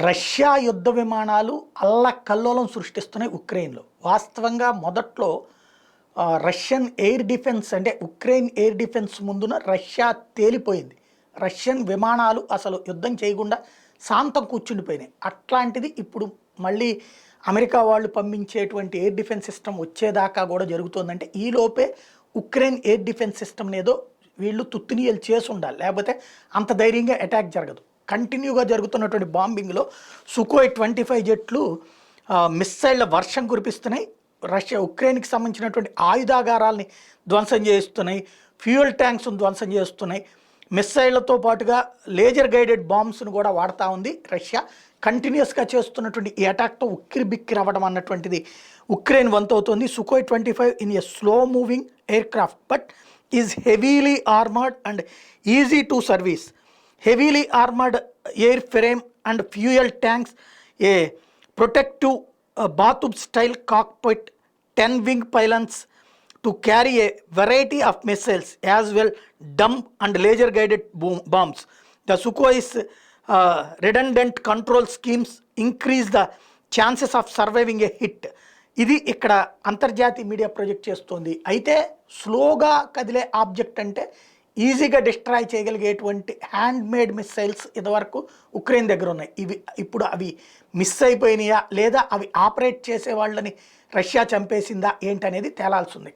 Russia యుద్ధ విమానాలు అల్లకల్లోలం సృష్టిస్తున్నాయి ఉక్రెయిన్లో. వాస్తవంగా మొదట్లో రష్యన్ ఎయిర్ డిఫెన్స్ అంటే ఉక్రెయిన్ ఎయిర్ డిఫెన్స్ ముందున రష్యా తేలిపోయింది. రష్యన్ విమానాలు అసలు యుద్ధం చేయకుండా శాంతం కూర్చుండిపోయినాయి. అట్లాంటిది ఇప్పుడు మళ్ళీ అమెరికా వాళ్ళు పంపించేటువంటి ఎయిర్ డిఫెన్స్ సిస్టమ్ వచ్చేదాకా కూడా జరుగుతుందంటే ఈలోపే ఉక్రెయిన్ ఎయిర్ డిఫెన్స్ సిస్టమ్ ఏదో వీళ్ళు తుత్తునీయలు చేసి ఉండాలి, లేకపోతే అంత ధైర్యంగా అటాక్ జరగదు. కంటిన్యూగా జరుగుతున్నటువంటి బాంబింగ్లో సుకోయ్ 25 జెట్లు మిస్సైళ్ల వర్షం కురిపిస్తున్నాయి. రష్యా ఉక్రెయిన్కి సంబంధించినటువంటి ఆయుధాగారాలని ధ్వంసం చేస్తున్నాయి, ఫ్యూయల్ ట్యాంక్స్ను ధ్వంసం చేస్తున్నాయి. మిస్సైళ్లతో పాటుగా లేజర్ గైడెడ్ బాంబ్స్ను కూడా వాడుతూ ఉంది రష్యా. కంటిన్యూస్గా చేస్తున్నటువంటి ఈ అటాక్తో ఉక్కిరి బిక్కిరి అవ్వడం అన్నటువంటిది ఉక్రెయిన్ వంతవుతోంది. Sukhoi 25 in a slow moving aircraft but is heavily armoured and easy to service. Heavily armored airframe and fuel tanks, a protective bathtub-style cockpit, 10 wing pylons to carry a variety of missiles as well dumb and laser-guided bombs. The Sukhoi's redundant control schemes increase the chances of surviving a hit. ఇది ఇక్కడ అంతర్జాతీయ media project చేస్తోంది. అయితే స్లోగా కదిలే object అంటే ఈజీగా destroy చేయగలిగేటువంటి hand made missiles ఇదివరకు ఉక్రెయిన్ దగ్గర ఉన్నాయి. ఇవి ఇప్పుడు అవి మిస్ అయిపోయినాయా లేదా అవి ఆపరేట్ చేసే వాళ్ళని రష్యా చంపేసిందా ఏంటనేది తేలాల్సి ఉంది.